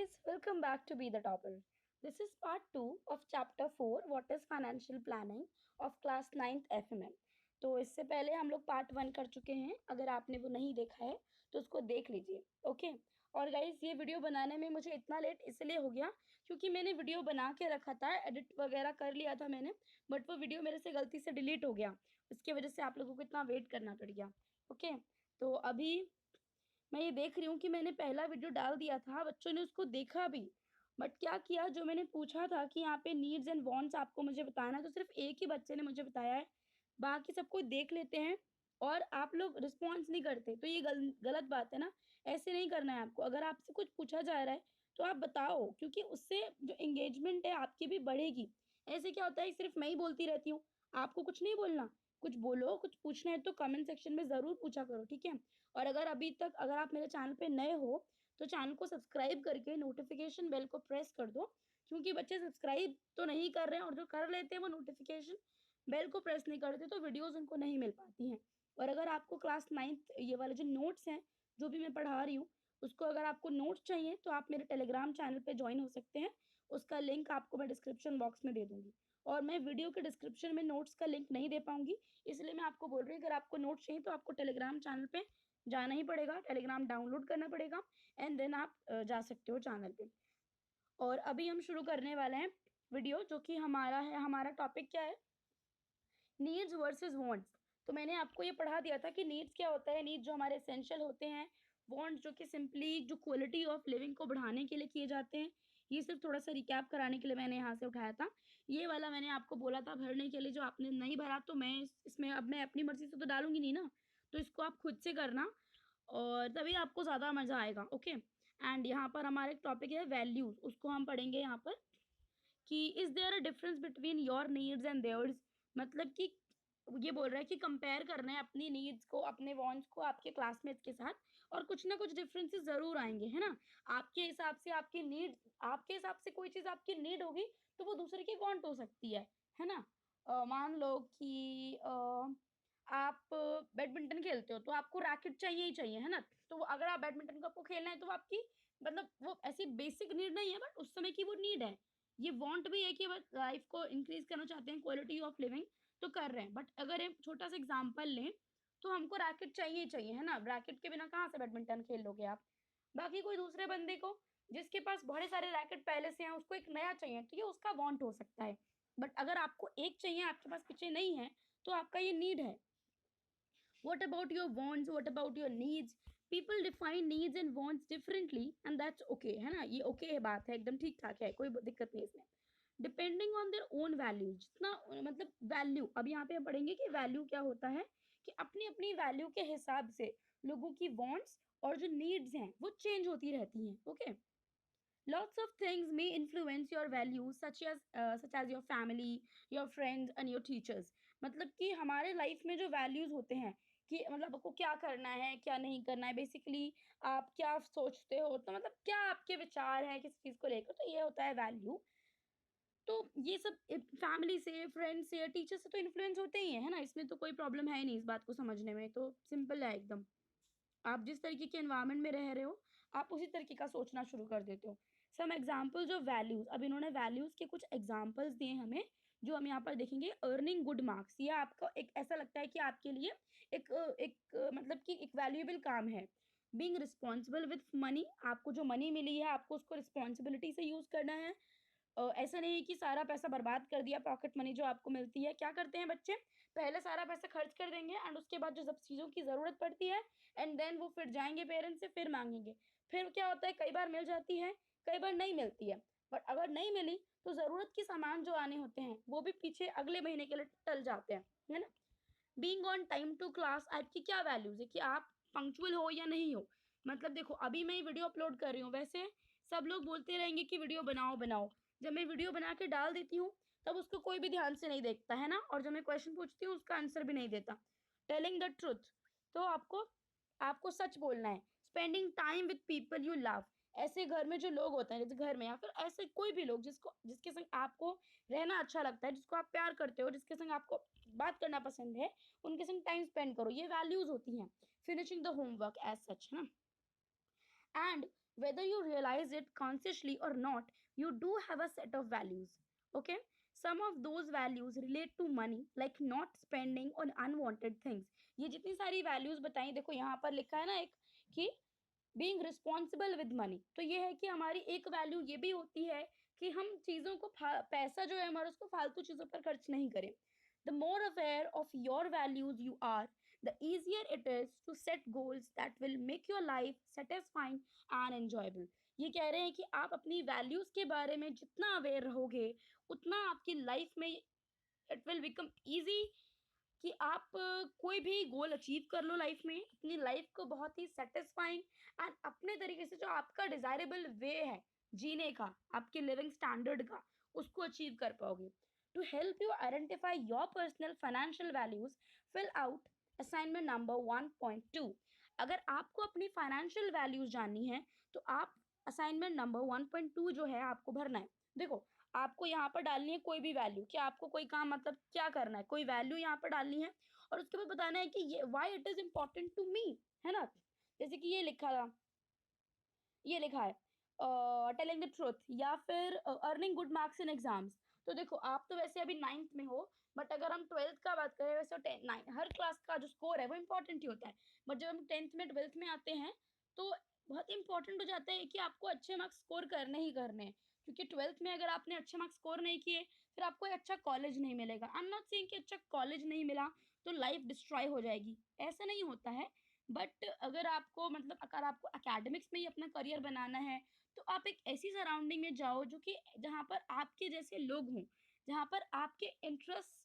guys, welcome back to Be the Topper. This is part 2 of chapter 4 What is Financial Planning of class 9th FMM. तो इससे पहले हम लोग part 1 कर चुके हैं. अगर आपने वो नहीं देखा है तो उसको देख लीजिए. ओके. और गाइस ये वीडियो बनाने में मुझे इतना लेट इसलिए हो गया क्योंकि मैंने वीडियो बना के रखा था, एडिट वगैरह कर लिया था मैंने, बट वो वीडियो मेरे से गलती से डिलीट हो गया. उसकी वजह से आप लोगों को इतना वेट करना पड़ गया. ओके. तो अभी मैं ये देख रही हूँ कि मैंने पहला वीडियो डाल दिया था, बच्चों ने उसको देखा भी, बट क्या किया, जो मैंने पूछा था कि यहाँ पे नीड्स एंड वांट्स आपको मुझे बताना है, तो सिर्फ एक ही बच्चे ने मुझे बताया है, बाकी सब कोई देख लेते हैं और आप लोग रिस्पॉन्स नहीं करते. तो ये गलत बात है ना. ऐसे नहीं करना है आपको. अगर आपसे कुछ पूछा जा रहा है तो आप बताओ, क्योंकि उससे जो एंगेजमेंट है आपकी भी बढ़ेगी. ऐसे क्या होता है, सिर्फ मैं ही बोलती रहती हूँ, आपको कुछ नहीं बोलना. कुछ बोलो, कुछ पूछना है तो कमेंट सेक्शन में ज़रूर पूछा करो, ठीक है. और अगर आप मेरे चैनल पे नए हो तो चैनल को सब्सक्राइब करके नोटिफिकेशन बेल को प्रेस कर दो, क्योंकि बच्चे सब्सक्राइब तो नहीं कर रहे हैं और जो कर लेते हैं वो नोटिफिकेशन बेल को प्रेस नहीं करते, तो वीडियोस उनको नहीं मिल पाती हैं. और अगर आपको क्लास 9th ये वाले जो नोट्स हैं जो भी मैं पढ़ा रही हूँ, उसको अगर आपको नोट्स चाहिए तो आप मेरे टेलीग्राम चैनल पे ज्वाइन हो सकते हैं. उसका लिंक आपको मैं डिस्क्रिप्शन बॉक्स में दे दूंगी. और मैं वीडियो के डिस्क्रिप्शन में नोट्स का लिंक नहीं दे पाऊंगी, इसलिए मैं आपको बोल रही हूँ, अगर आपको नोट्स चाहिए तो आपको टेलीग्राम चैनल पे जाना ही पड़ेगा, टेलीग्राम डाउनलोड करना पड़ेगा, एंड देन आप जा सकते हो चैनल पे. और अभी हम शुरू करने वाले हैं वीडियो, जो कि हमारा टॉपिक क्या है, नीड्स वर्सेस वांट्स. तो मैंने आपको ये पढ़ा दिया था कि नीड्स क्या होता है. नीड्स जो हमारे एसेंशियल होते हैं, वांट्स जो कि सिंपली जो क्वालिटी ऑफ लिविंग को बढ़ाने के लिए किए जाते हैं. ये सिर्फ थोड़ा सा रिकैप कराने के लिए मैंने यहाँ से उठाया था. ये वाला मैंने आपको बोला था भरने के लिए, जो आपने नहीं भरा, तो मैं इसमें अब मैं अपनी मर्जी से तो डालूंगी नहीं ना, तो इसको आप खुद से करना और तभी आपको ज़्यादा मज़ा आएगा. ओके. एंड यहाँ पर हमारे टॉपिक है वैल्यूज़, उसको हम पढ़ेंगे यहाँ पर कि is there a difference between your needs and theirs. मतलब कि ये बोल रहा है कि कंपेयर करना है अपनी नीड्स को, अपने वांट्स को आपके क्लासमेट्स के साथ, और कुछ ना कुछ डिफरेंसेस ज़रूर आएंगे, है ना. आपके हिसाब से आपकी नीड, आपके हिसाब से कोई चीज़ आपकी नीड होगी तो वो दूसरे की वांट हो सकती है ना. मान लो कि आप बैडमिंटन खेलते हो तो आपको रैकेट चाहिए ही चाहिए, है ना. तो अगर आप बैडमिंटन को आपको खेलना है तो आपकी, मतलब वो ऐसी बेसिक नीड नहीं है, बट उस समय की वो नीड है. ये वांट भी है कि बस लाइफ को इंक्रीज करना चाहते हैं, क्वालिटी ऑफ लिविंग, तो कर रहे हैं. बट अगर एक छोटा सा एग्जांपल लें तो हमको रैकेट चाहिए ही चाहिए, है ना. रैकेट के बिना कहाँ से बैडमिंटन खेल लोगे आप. बाकी कोई दूसरे बंदे को जिसके पास बड़े सारे रैकेट पहले से हैं, उसको एक नया चाहिए, तो ये उसका वांट हो सकता है. बट अगर आपको एक चाहिए, आपके पास पीछे नहीं है, तो आपका ये नीड है. What about your wants? What about your needs? People define needs and wants differently, and that's okay, है ना. ये okay है, बात है, एकदम ठीक ठाक है, कोई दिक्कत नहीं इसमें. Depending on their own value, जितना मतलब वैल्यू, अब यहाँ पे हम पढ़ेंगे कि वैल्यू क्या होता है, कि अपनी अपनी वैल्यू के हिसाब से लोगों की वांट्स और जो नीड्स हैं वो चेंज होती रहती हैं. Okay. Lots of things may influence your values, such as your family, your friends and your teachers. मतलब कि हमारे लाइफ में जो वैल्यूज होते हैं, कि मतलब आपको क्या करना है, क्या नहीं करना है, बेसिकली आप क्या सोचते हो, तो मतलब क्या आपके विचार हैं किसी चीज़ को लेकर, तो ये होता है वैल्यू. तो ये सब फैमिली से, फ्रेंड से, टीचर से तो इन्फ्लुएंस होते ही हैं, है ना. इसमें तो कोई प्रॉब्लम है नहीं, इस बात को समझने में तो सिंपल है एकदम. आप जिस तरीके के एनवायरनमेंट में रह रहे हो, आप उसी तरीके का सोचना शुरू कर देते हो. Some examples of values. अब इन्होंने वैल्यूज के कुछ एग्जाम्पल्स दिए हमें, जो हम यहाँ पर देखेंगे. अर्निंग गुड मार्क्स, ये आपको एक ऐसा लगता है कि आपके लिए मतलब कि एक वैल्यूएबल काम है. बीइंग रिस्पॉन्सिबल विथ मनी, आपको जो मनी मिली है आपको उसको रिस्पॉन्सिबिलिटी से यूज करना है. ऐसा नहीं है कि सारा पैसा बर्बाद कर दिया. पॉकेट मनी जो आपको मिलती है, क्या करते हैं बच्चे, पहले सारा पैसा खर्च कर देंगे, एंड उसके बाद जो सब चीज़ों की ज़रूरत पड़ती है, एंड देन वो फिर जाएंगे पेरेंट्स से, फिर मांगेंगे. फिर क्या होता है, कई बार मिल जाती है, कई बार नहीं मिलती है. बट अगर नहीं मिली तो ज़रूरत के सामान जो आने होते हैं वो भी पीछे अगले महीने के लिए टल जाते हैं, है ना. Being on time to class, आपकी क्या वैल्यूज है, कि आप पंक्चुअल हो या नहीं हो. मतलब देखो, अभी मैं वीडियो अपलोड कर रही हूँ, वैसे सब लोग बोलते रहेंगे कि वीडियो बनाओ बनाओ. जब मैं वीडियो बना के डाल देती हूँ तब उसको कोई भी ध्यान से नहीं देखता, है ना. और जब मैं क्वेश्चन पूछती हूँ उसका आंसर भी नहीं देता. टेलिंग द ट्रुथ, तो आपको आपको सच बोलना है. Spending time with people you love, ऐसे घर में जो लोग होते हैं, जैसे घर में या फिर ऐसे कोई भी लोग जिसके संग आपको रहना अच्छा लगता है, जिसको आप प्यार करते हो, जिसके संग आपको बात करना पसंद है, उनके संग टाइम स्पेंड करो. ये वैल्यूज होती हैं. Finishing the homework as such, है ना. And whether you realize it consciously or not, you do have a set of values. Okay, some of those values relate to money, like not spending on unwanted things. ये जितनी सारी values बताई, देखो यहाँ पर लिखा है ना एक, कि बीइंग रिस्पॉन्सिबल विद मनी, तो ये है कि हमारी एक वैल्यू ये भी होती है कि हम चीज़ों को पैसा जो है हमारा उसको फालतू चीज़ों पर खर्च नहीं करें. The more aware of your values you are, the easier it is to set goals that will make your life satisfying and enjoyable. ये कह रहे हैं कि आप अपनी वैल्यूज के बारे में जितना अवेयर रहोगे, उतना आपकी लाइफ में इट विल बिकम इजी कि आप कोई भी गोल अचीव कर लो लाइफ में, अपनी लाइफ को बहुत ही सेटिस्फाइंग एंड अपने तरीके से जो आपका डिजायरेबल वे है जीने का, आपके लिविंग स्टैंडर्ड का, उसको अचीव कर पाओगे. To help you identify your personal financial values, fill out assignment number 1.2. अगर आपको अपनी फाइनेंशियल वैल्यूज जाननी है तो आप असाइनमेंट नंबर 1.2 जो है आपको भरना है. देखो, आपको यहाँ पर डालनी है कोई भी वैल्यू, कि आपको कोई काम मतलब क्या करना है, कोई वैल्यू यहाँ पर डालनी है और उसके बाद बताना है कि ये why it is important to me, है ना. जैसे कि ये लिखा था, ये लिखा है टेलिंग द ट्रुथ, या फिर earning good marks in exams. तो देखो, आप तो वैसे अभी 9th में हो, बट अगर हम 12th का बात करें, वैसे हर क्लास का जो स्कोर है वो इंपॉर्टेंट ही होता है, बट जब हम 10th में 12th में आते हैं तो बहुत इंपॉर्टेंट हो जाता है कि आपको अच्छे मार्क्स स्कोर करने ही करने हैं. क्योंकि 12th में अगर आपने अच्छे मार्क्स स्कोर नहीं किए, फिर आपको एक अच्छा कॉलेज नहीं मिलेगा. आई एम नॉट सेइंग कि अच्छा कॉलेज नहीं मिला तो लाइफ डिस्ट्रॉय हो जाएगी, ऐसा नहीं होता है. बट अगर आपको मतलब अगर आपको एकेडमिक्स में ही अपना करियर बनाना है, तो आप एक ऐसी सराउंडिंग में जाओ जो कि जहाँ पर आपके जैसे लोग हों, जहाँ पर आपके इंटरेस्ट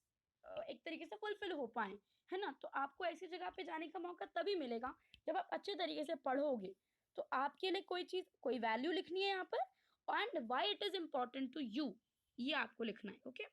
एक तरीके से फुलफिल हो पाए, है ना. तो आपको ऐसी जगह पे जाने का मौका तभी मिलेगा जब आप अच्छे तरीके से पढ़ोगे. तो आपके लिए कोई चीज़, कोई वैल्यू लिखनी है यहाँ पर, and why it is important to you, ये आपको लिखना है. ओके,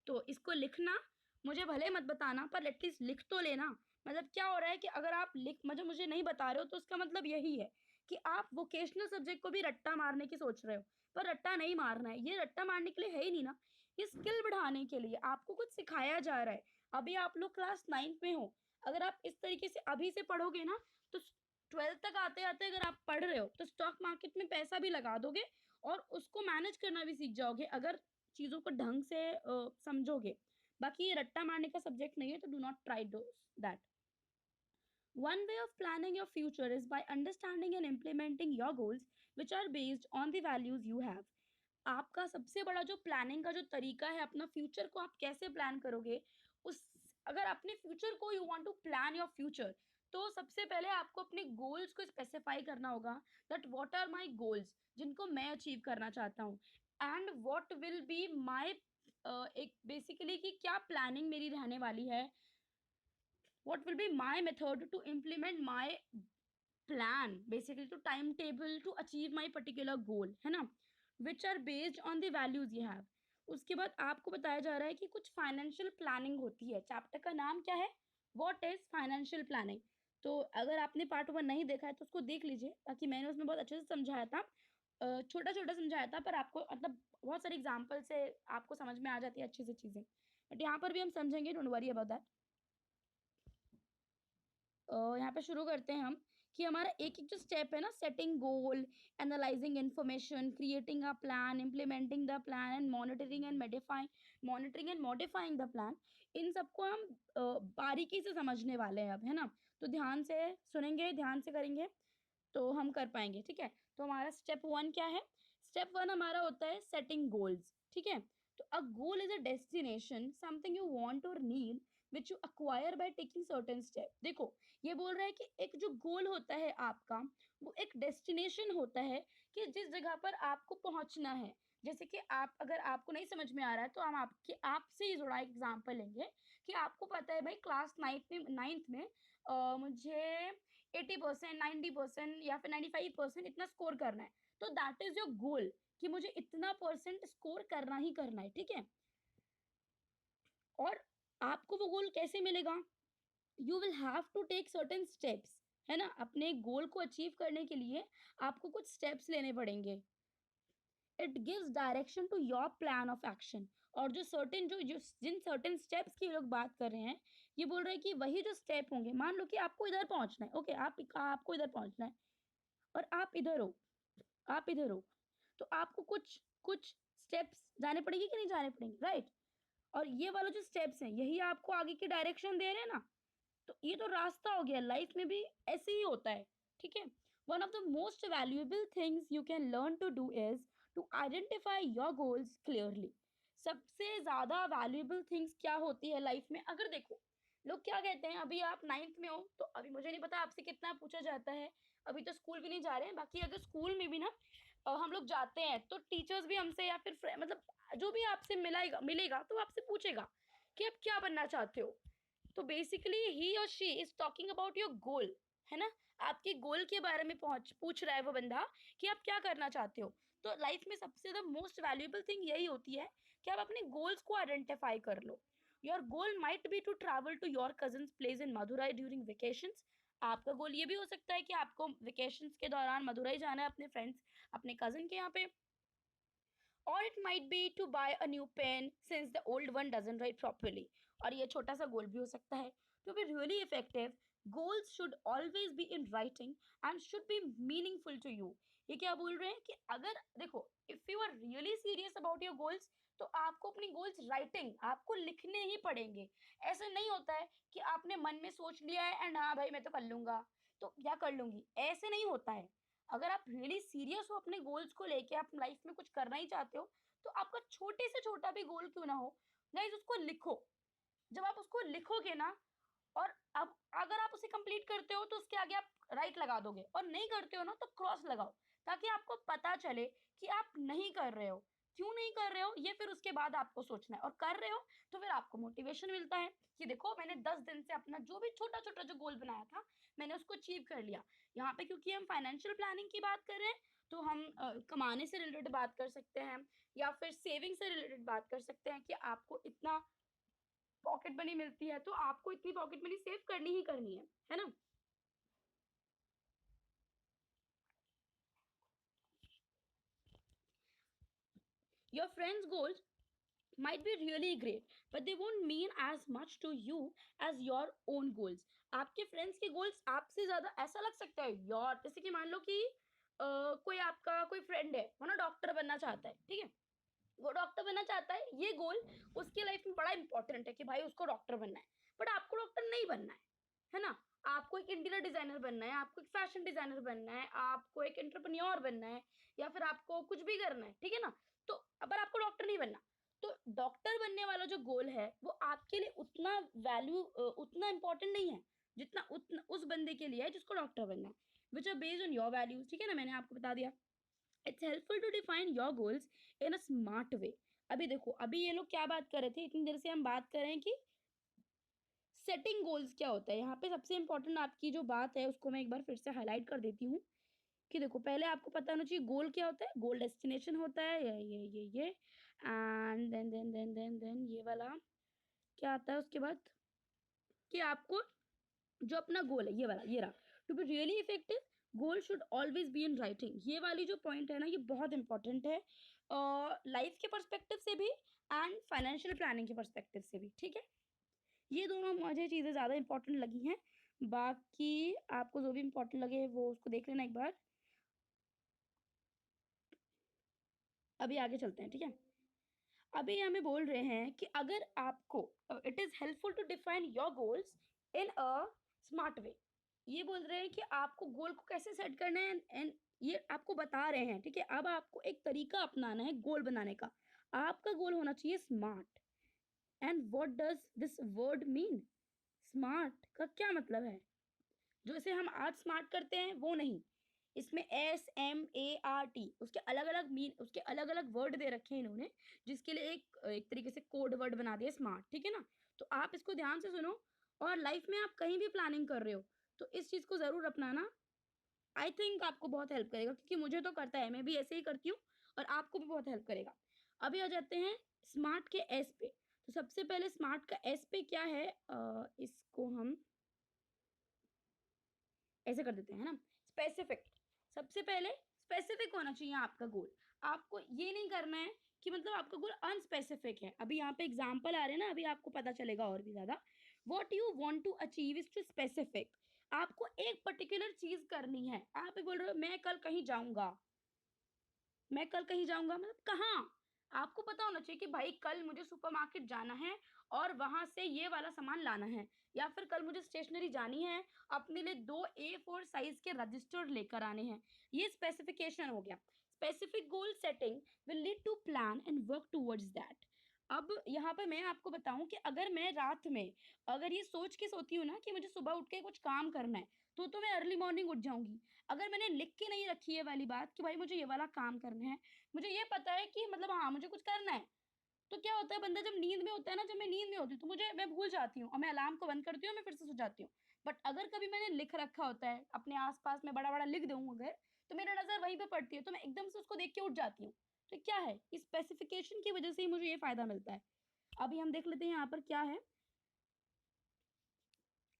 तो इसको लिखना, मुझे भले मत बताना पर एटलीस्ट लिख तो लेना. मतलब क्या हो रहा है कि अगर आप लिख मतलब मुझे नहीं बता रहे हो तो उसका मतलब यही है कि आप वोकेशनल सब्जेक्ट को भी रट्टा मारने की सोच रहे हो, पर रट्टा नहीं मारना है. ये रट्टा मारने के लिए है ही नहीं ना, ये स्किल बढ़ाने के लिए आपको कुछ सिखाया जा रहा है. अभी आप लोग क्लास 9th में हो, अगर आप इस तरीके से अभी से पढ़ोगे ना, तो 12th तक आते आते अगर आप पढ़ रहे हो तो स्टॉक मार्केट में पैसा भी लगा दोगे और उसको मैनेज करना भी सीख जाओगे, अगर चीज़ों को ढंग से समझोगे. बाकी ये रट्टा मारने का सब्जेक्ट नहीं है, तो do not try do that. One way of planning your future is by understanding and implementing your goals, which are based on the values you have. आपका सबसे बड़ा जो प्लानिंग का जो तरीका है, अपना फ्यूचर को आप कैसे प्लान करोगे, उस अगर अपने फ्यूचर को you want to plan your future, तो सबसे पहले आपको अपने गोल्स को स्पेसिफाई करना होगा. That what are my goals, जिनको मैं अचीव करना चाहता हूँ, and what will be my एक बेसिकली कि क्या प्लानिंग मेरी रहने वाली है, what will be my method to implement my plan, basically to timetable to achieve my particular goal, है ना, which are based on the values you have. उसके बाद आपको बताया जा रहा है कि कुछ फाइनेंशियल प्लानिंग होती है. चैप्टर का नाम क्या है, व्हाट इज फाइनेंशियल प्लानिंग. तो अगर आपने पार्ट 1 नहीं देखा है तो उसको देख लीजिए, ताकि मैंने उसमें बहुत अच्छे से समझाया था, छोटा छोटा समझाया था, पर आपको मतलब बहुत सारे एग्जाम्पल से आपको समझ में आ जाती है अच्छे से चीज़ें, बट यहाँ पर भी हम समझेंगे, डोंट वरी अबाउट दैट. यहाँ पे शुरू करते हैं हम कि हमारा एक एक जो स्टेप है ना, setting goal, analysing information, creating a plan, implementing the plan and monitoring and modifying the plan, इन सबको हम बारीकी से समझने वाले हैं अब, है ना. तो ध्यान से सुनेंगे, ध्यान से करेंगे तो हम कर पाएंगे, ठीक है. तो हमारा स्टेप 1 क्या है, स्टेप 1 हमारा होता है सेटिंग गोल्स, ठीक है. तो a goal is a destination, something you want or need which you acquire by taking certain step. देखो, ये बोल रहा है कि एक जो गोल होता है आपका, वो एक डेस्टिनेशन होता है कि जिस जगह पर आपको पहुंचना है. जैसे कि आप, अगर आपको नहीं समझ में आ रहा है तो हम आपके आपसे ही जुड़ा एग्जांपल लेंगे कि आपको पता है भाई क्लास 9th में मुझे 80%, 90% या फिर 95% इतना स्कोर करना है. तो दैट इज योर गोल, कि मुझे इतना परसेंट स्कोर करना ही करना है, ठीक है. और आपको वो गोल कैसे मिलेगा, you will have to take certain steps, है ना. अपने गोल को अचीव करने के लिए आपको कुछ स्टेप्स लेने पड़ेंगे. It gives direction to your plan of action. और जो सर्टेन जो जिन सर्टेन स्टेप्स की लोग बात कर रहे हैं, ये बोल रहे हैं कि वही जो स्टेप होंगे, मान लो कि आपको इधर पहुंचना है, ओके, आपको इधर पहुंचना है और आप इधर हो, आप इधर हो, तो आपको कुछ कुछ स्टेप्स जाने पड़ेंगे कि नहीं जाने पड़ेंगे, राइट? और ये वाला जो स्टेप्स हैं यही आपको आगे की डायरेक्शन दे रहे हैं ना। तो ये तो रास्ता हो गया, लाइफ में भी ऐसे ही होता है, ठीक है। One of the most valuable things you can learn to do is to identify your goals clearly. सबसे ज्यादा वैल्यूएबल थिंग्स क्या होती है लाइफ में, अगर देखो लोग क्या कहते हैं, अभी आप 9th में हो तो अभी मुझे नहीं पता आपसे कितना पूछा जाता है, अभी तो स्कूल भी नहीं जा रहे हैं, बाकी अगर स्कूल में भी ना हम लोग जाते हैं तो टीचर्स भी हमसे या फिर मतलब जो भी आपसे मिलेगा मिलेगा तो आपसे पूछेगा कि आप क्या बनना चाहते हो। तो बेसिकली ही और she is talking about your goal, है ना। आपके गोल के बारे में पूछ रहा है वो बंदा कि आप क्या करना चाहते हो। तो लाइफ में सबसे द मोस्ट वैल्यूएबल थिंग यही होती है कि आप अपने गोल्स को आइडेंटिफाई कर लो। Your goal might be to travel to your cousin's place in Madurai during vacations. आपका गोल ये भी हो सकता है कि आपको वेकेशंस के दौरान मदुराई जाना है अपने फ्रेंड्स, अपने कजन के यहाँ पे। or it might be to buy a new pen since the old one doesn't write properly। और ये छोटा सा गोल भी हो सकता है। To be really effective, goals should always be in writing and should be meaningful to you। ये क्या बोल रहे हैं कि अगर देखो if you are really serious about your goals तो आपको अपनी गोल्स राइटिंग आपको लिखने ही पड़ेंगे। ऐसा नहीं होता है कि आपने मन में सोच लिया है एंड हाँ भाई मैं तो कर लूंगा तो क्या कर लूंगी, ऐसे नहीं होता है। अगर आप रियली सीरियस हो अपने गोल्स को लेके, आप लाइफ में कुछ करना ही चाहते हो तो आपका छोटे से छोटा भी गोल क्यों ना हो, गाइस उसको लिखो। जब आप उसको लिखोगे ना, और अब अगर आप उसे कंप्लीट करते हो तो उसके आगे आप राइट लगा दोगे, और नहीं करते हो ना तो क्रॉस लगाओ, ताकि आपको पता चले कि आप नहीं कर रहे हो, क्यों नहीं कर रहे हो ये फिर उसके बाद आपको सोचना है, और कर रहे हो तो फिर आपको मोटिवेशन मिलता है कि देखो मैंने 10 दिन से अपना जो भी छोटा छोटा जो गोल बनाया था मैंने उसको अचीव कर लिया। यहाँ पे क्योंकि हम फाइनेंशियल प्लानिंग की बात कर रहे हैं तो हम कमाने से रिलेटेड बात कर सकते हैं, या फिर सेविंग से रिलेटेड बात कर सकते हैं कि आपको इतना पॉकेट मनी मिलती है तो आपको इतनी पॉकेट मनी सेव करनी ही करनी है ना। Your friends goals might be really great but they won't mean as much to you as your own goals। आपके फ्रेंड्स के गोल्स आपसे ज्यादा ऐसा लग सकता है यार, जैसे कि मान लो कि कोई आपका कोई फ्रेंड है वो ना डॉक्टर बनना चाहता है, ठीक है। वो डॉक्टर बनना चाहता है, ये गोल उसके लाइफ में बड़ा इंपॉर्टेंट है कि भाई उसको डॉक्टर बनना है, बट आपको डॉक्टर नहीं बनना है ना। आपको एक इंटीरियर डिजाइनर बनना है, आपको एक फैशन डिजाइनर बनना है, आपको एक एंटरप्रेन्योर बनना है, या फिर आपको कुछ भी करना है, ठीक है ना। तो पर आपको डॉक्टर नहीं बनना। तो डॉक्टर बनने वाला जो गोल है वो आपके लिए उतना उतना इंपॉर्टेंट नहीं है जितना उतना उस बंदे के लिए है जिसको डॉक्टर बनना है, which are based on your values, ठीक है ना, मैंने आपको बता दिया। It's helpful to define your goals in a smart way. अभी देखो अभी ये लोग क्या बात कर रहे थे, इतनी देर से हम बात कर रहे हैं कि सेटिंग गोल्स क्या होता है। यहाँ पे सबसे इंपॉर्टेंट आपकी जो बात है उसको मैं एक बार फिर से हाईलाइट कर देती हूँ कि देखो पहले आपको पता होना चाहिए गोल क्या होता है। गोल डेस्टिनेशन होता है, ये एंड देन ये वाला क्या आता है उसके बाद, कि आपको जो अपना गोल है ये वाला ये रहा, to be really effective goal should always be in writing. ये वाली जो पॉइंट है ना ये बहुत इंपॉर्टेंट है लाइफ के पर्सपेक्टिव से भी एंड फाइनेंशियल प्लानिंग के पर्सपेक्टिव से भी, ठीक है। ये दोनों मुझे चीज़ें ज़्यादा इंपॉर्टेंट लगी हैं। बाकी आपको जो भी इंपॉर्टेंट लगे वो उसको देख लेना एक बार। अभी आगे चलते हैं, ठीक है। अभी हमें बोल रहे हैं कि अगर आपको it is helpful to define your goals in a smart way. ये बोल रहे हैं कि आपको गोल को कैसे सेट करना है, एंड ये आपको बता रहे हैं, ठीक है। अब आपको एक तरीका अपनाना है गोल बनाने का। आपका गोल होना चाहिए smart. And what does this word mean? Smart का क्या मतलब है? जो इसे हम आज स्मार्ट करते हैं वो नहीं, इसमें SMART उसके अलग अलग मीन, उसके अलग अलग वर्ड दे रखे हैं इन्होंने, जिसके लिए एक एक तरीके से कोड वर्ड बना दिया स्मार्ट, ठीक है ना। तो आप इसको ध्यान से सुनो, और लाइफ में आप कहीं भी प्लानिंग कर रहे हो तो इस चीज को जरूर अपनाना। आई थिंक आपको बहुत हेल्प करेगा, क्योंकि मुझे तो करता है, मैं भी ऐसे ही करती हूँ, और आपको भी बहुत हेल्प करेगा। अभी आ जाते हैं स्मार्ट के एस पे। तो सबसे पहले स्मार्ट का एस पे क्या है, इसको हम ऐसे कर देते हैं ना, स्पेसिफिक। सबसे पहले स्पेसिफिक होना चाहिए आपका गोल। आपको ये नहीं करना है कि मतलब आपका गोल अनस्पेसिफिक है। अभी यहाँ पे एग्जांपल आ रहे हैं ना, अभी आपको पता चलेगा और भी ज्यादा। What you want to achieve is to specific. आपको एक पर्टिकुलर चीज करनी है, आप बोल रहे हो मैं कल कहीं जाऊंगा, मैं कल कहीं जाऊंगा, मतलब कहाँ? आपको पता होना चाहिए कि भाई कल मुझे सुपरमार्केट जाना है और वहां से ये वाला सामान लाना है, या फिर कल मुझे स्टेशनरी जानी है, अपने लिए 2 A4 साइज के रजिस्टर लेकर आने हैं। ये स्पेसिफिकेशन हो गया। Specific goal setting will lead to plan and work towards that. अब यहाँ पर मैं आपको बताऊं कि अगर मैं रात में अगर ये सोच के सोती हूँ ना कि मुझे सुबह उठ के कुछ काम करना है, तो मैं अर्ली मॉर्निंग उठ जाऊंगी। अगर मैंने लिख के नहीं रखी है वाली बात कि भाई मुझे ये वाला काम करना है, मुझे ये पता है कि मतलब हाँ मुझे कुछ करना है, तो क्या होता है बंदा जब नींद में होता है ना, जब मैं नींद में होती हूँ तो मैं भूल जाती हूँ और मैं अलार्म को बंद करती हूँ, मैं फिर से सो जाती हूँ। बट अगर कभी मैंने लिख रखा होता है अपने आसपास में, बड़ा बड़ा लिख दूँ अगर, तो मेरा नजर वहीं पे पड़ती है, तो मैं एकदम से उसको देख के उठ जाती हूँ। तो क्या है, इस स्पेसिफिकेशन की वजह से ही मुझे ये फायदा मिलता है। अभी हम देख लेते हैं यहाँ पर क्या है।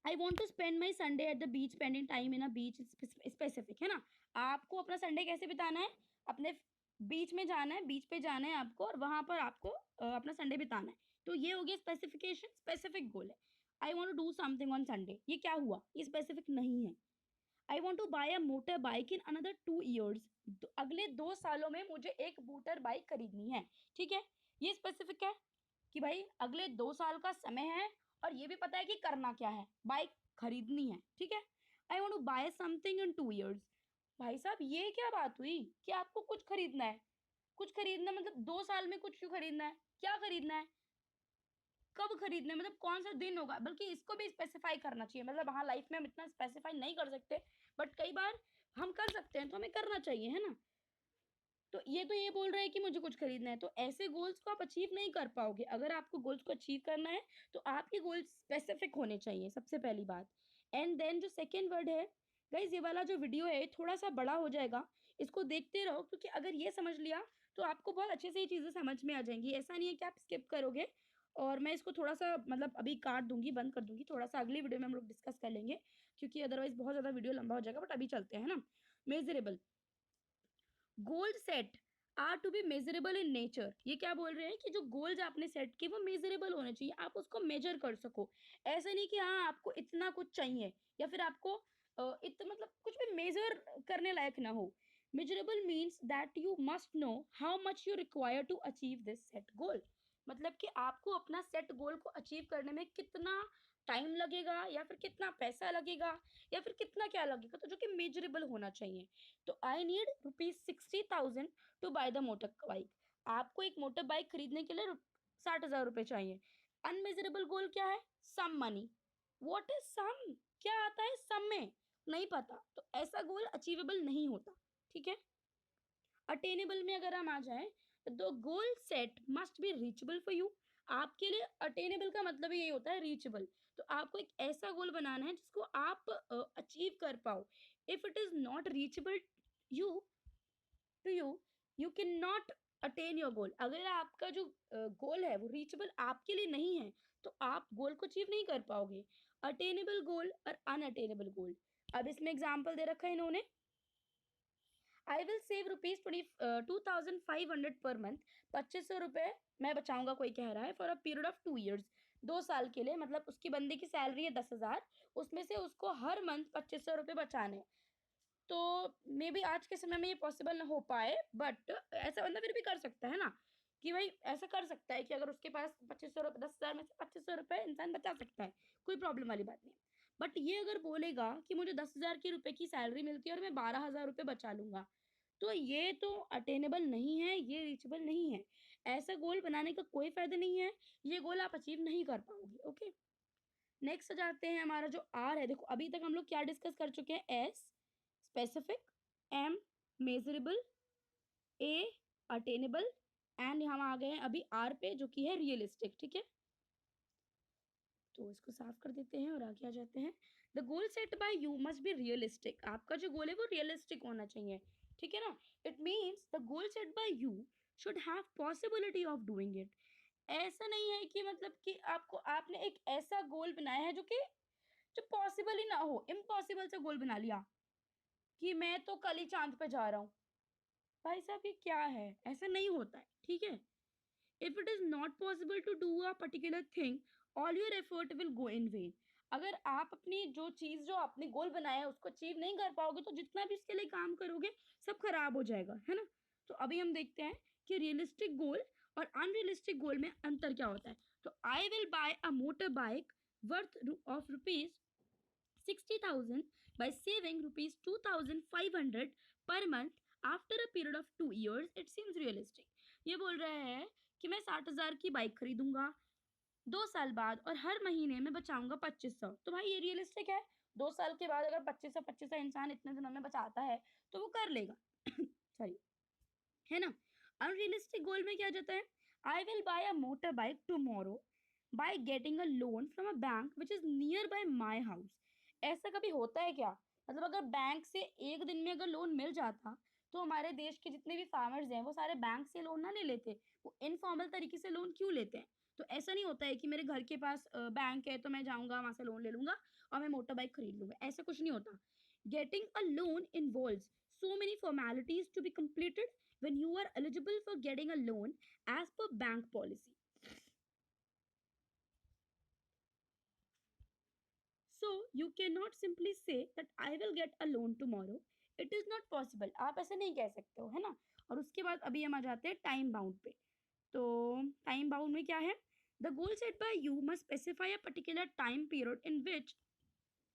I want to spend my Sunday at the beach, spending time in a beach specific, है ना। आपको अपना संडे कैसे बिताना है, अपने बीच में जाना है, बीच पे जाना है आपको, और वहां पर आपको अपना संडे बिताना है। तो ये हो गया स्पेसिफिकेशन, स्पेसिफिक गोल है। I want to do something on Sunday, ये क्या हुआ, ये स्पेसिफिक नहीं है। I want to buy a motor bike in another 2 years, अगले 2 सालों में मुझे एक मोटर बाइक खरीदनी है। ठीक है, ये स्पेसिफिक है कि भाई अगले 2 साल का समय है और ये भी पता है कि करना क्या है, बाइक खरीदनी है। ठीक है, I want to buy something in 2 years। भाई साहब ये क्या बात हुई कि आपको कुछ खरीदना है, कुछ खरीदना मतलब 2 साल में कुछ क्यों खरीदना है, क्या खरीदना है, कब खरीदना है, मतलब कौन सा दिन होगा, बल्कि इसको भी स्पेसिफाई करना चाहिए। मतलब हाँ लाइफ में हम इतना स्पेसिफाई नहीं कर सकते, बट कई बार हम कर सकते हैं, तो हमें करना चाहिए, है ना। तो ये बोल रहा है कि मुझे कुछ खरीदना है, तो ऐसे गोल्स को आप अचीव नहीं कर पाओगे। अगर आपको गोल्स को अचीव करना है तो आपके गोल्स स्पेसिफिक होने चाहिए, सबसे पहली बात। एंड देन जो सेकेंड वर्ड है, गाइज ये वाला जो वीडियो है थोड़ा सा बड़ा हो जाएगा, इसको देखते रहो, क्योंकि अगर ये समझ लिया तो आपको बहुत अच्छे से ये चीज़ें समझ में आ जाएंगी। ऐसा नहीं है कि आप स्किप करोगे। और मैं इसको थोड़ा सा मतलब अभी काट दूंगी, बंद कर दूंगी, थोड़ा सा अगली वीडियो में हम लोग डिस्कस कर लेंगे, क्योंकि अदरवाइज बहुत ज़्यादा वीडियो लंबा हो जाएगा। बट अभी चलते हैं ना। Measurable goal set are to be measurable in nature. ये क्या बोल रहे हैं कि जो गोल्स आपने सेट किए वो मेजरेबल होने चाहिए, आप उसको मेजर कर सको। ऐसा नहीं कि हाँ आपको इतना कुछ चाहिए या फिर आपको इतना मतलब कुछ भी मेजर करने लायक ना हो। Measurable means that you must know how much you require to achieve this set goal. मतलब कि आपको अपना सेट गोल को अचीव करने में कितना टाइम लगेगा, या फिर कितना पैसा लगेगा, या फिर कितना क्या लगेगा, तो जो कि मेजरेबल होना चाहिए। तो I need ₹60,000 to buy the motor bike. आपको एक मोटर बाइक खरीदने के लिए 60,000 रुपए चाहिए। अनमेजरेबल गोल क्या है, some money. What is some, क्या आता है सम में, नहीं पता, तो ऐसा गोल अचीवेबल नहीं होता। ठीक है, अटेनेबल में अगर हम आ जाएं, तो goal set must be reachable for you. आपके लिए अटेनेबल का मतलब यही होता है रीचेबल। तो आपको एक ऐसा गोल बनाना है जिसको आप अचीव कर पाओ। If it is not reachable you to you can not attain your goal. अगर आपका जो गोल है वो रीचेबल आपके लिए नहीं है, तो आप गोल को अचीव नहीं कर पाओगे। अटेनेबल गोल और अनअटेनेबल गोल। अब इसमें एग्जाम्पल दे रखा है इन्होंने, I will save ₹2,500 per month. 2500 रुपए मैं बचाऊंगा, कोई कह रहा है, for a period of 2 years, 2 साल के लिए। मतलब उसकी बंदी की सैलरी है 10,000, उसमें से उसको हर मंथ 2500 रुपए बचाने हैं। तो मे बी आज के समय में ये पॉसिबल ना हो पाए, बट ऐसा बंदा फिर भी कर सकता है ना, कि भाई ऐसा कर सकता है कि अगर उसके पास 2500 रुपये, 10,000 में से 2500 रुपये इंसान बचा सकता है, कोई प्रॉब्लम वाली बात नहीं। बट ये अगर बोलेगा कि मुझे 10,000 की रुपए की सैलरी मिलती है और मैं 12,000 रुपये बचा लूंगा, तो ये तो अटेनेबल नहीं है, ये रीचेबल नहीं है। ऐसा गोल बनाने का कोई फायदा नहीं है, ये गोल आप अचीव नहीं कर पाओगे। ओके, नेक्स्ट जाते हैं, हमारा जो आर है, देखो अभी तक हम लोग क्या डिस्कस कर चुके हैं, S specific, M measurable, A attainable, and हम आ गए हैं अभी आर पे जो कि है रियलिस्टिक। ठीक है, तो इसको साफ कर देते हैं और आगे आ जाते हैं। The goal set by you must be realistic. आपका जो गोल है वो रियलिस्टिक होना चाहिए। ठीक है ना, it means the goal set by you should have possibility of doing it. ऐसा नहीं है कि मतलब कि आपको आपने एक ऐसा गोल बनाया है जो पॉसिबल ही ना हो, इम्पॉसिबल से गोल बना लिया कि मैं तो कल ही चांद पे जा रहा हूँ। भाई साहब ये क्या है, ऐसा नहीं होता है। ठीक है, if it is not possible to do a particular thing, all your effort will go in vain. अगर आप अपनी जो चीज जो आपने गोल बनाया है उसको अचीव नहीं कर पाओगे, तो जितना भी इसके लिए काम करोगे सब खराब हो जाएगा, है ना। तो अभी हम देखते हैं कि रियलिस्टिक गोल और अनरियलिस्टिक गोल में अंतर क्या होता है। तो I will buy a motor bike worth of rupees 60,000 by saving rupees 2,500 per month after a period of 2 years. It seems realistic. ये बोल रहा है कि मैं 60,000 की बाइक खरीदूंगा 2 साल बाद और हर महीने में बचाऊंगा 2500। तो भाई ये रियलिस्टिक है। 2 साल के बाद अगर 2500 इंसान इतने दिनों में बचाता है तो वो कर लेगा। सॉरी, है ना। अनरियलिस्टिक गोल में क्या जाता है, I will buy a motor bike tomorrow by getting a loan from a bank which is near by my house. ऐसा कभी होता है क्या? मतलब अगर बैंक से एक दिन में अगर लोन मिल जाता तो हमारे देश के जितने भी फार्मर्स हैं वो सारे बैंक से लोन ना ले लेते, वो इनफॉर्मल तरीके से लोन क्यों लेते हैं? तो ऐसा नहीं होता है कि मेरे घर के पास बैंक है तो मैं जाऊंगा वहां से लोन ले लूंगा और मैं मोटर बाइक खरीद लूंगा, ऐसा कुछ नहीं होता। Getting a loan involves so many formalities to be completed when you are eligible for getting a loan as per bank policy. So you cannot simply say that I will get a loan tomorrow. It is not possible. आप ऐसे नहीं कह सकते हो, है ना। और उसके बाद अभी हम आ जाते हैं टाइम बाउंड पे। तो टाइम बाउंड में क्या है, the goal set by you must specify a particular time period in which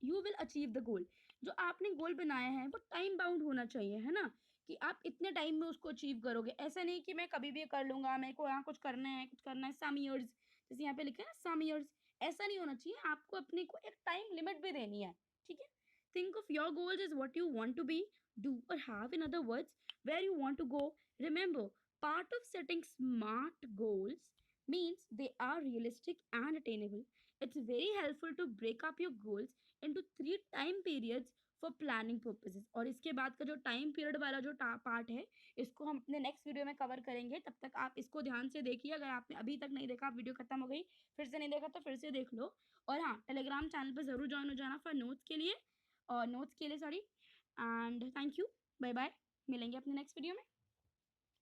you will achieve the goal. जो आपने गोल बनाया है वो टाइम बाउंड होना चाहिए, है ना, कि आप इतने टाइम में उसको अचीव करोगे। ऐसा नहीं कि मैं कभी भी कर लूंगा, मेरे को यहाँ कुछ करना है, कुछ करना है सम ईयर्स, जैसे यहाँ पे लिखा है सम ईयर्स। ऐसा नहीं होना चाहिए, आपको अपने को एक टाइम लिमिट भी देनी है, ठीक है। Think of your goals is what you want to be, do or have, in other words where you want to go. Remember, part of setting smart goals means they are realistic and attainable. It's very helpful to break up your goals into 3 time periods for planning purposes. और इसके बाद का जो time period वाला जो part है इसको हम अपने नेक्स्ट वीडियो में कवर करेंगे। तब तक आप इसको ध्यान से देखिए। अगर आपने अभी तक नहीं देखा, वीडियो खत्म हो गई, फिर से नहीं देखा तो फिर से देख लो। और हाँ, टेलीग्राम चैनल पर जरूर ज्वाइन हो जाना फॉर नोट्स के लिए, और नोट्स के लिए sorry. And thank you, bye bye, मिलेंगे अपने नेक्स्ट वीडियो में।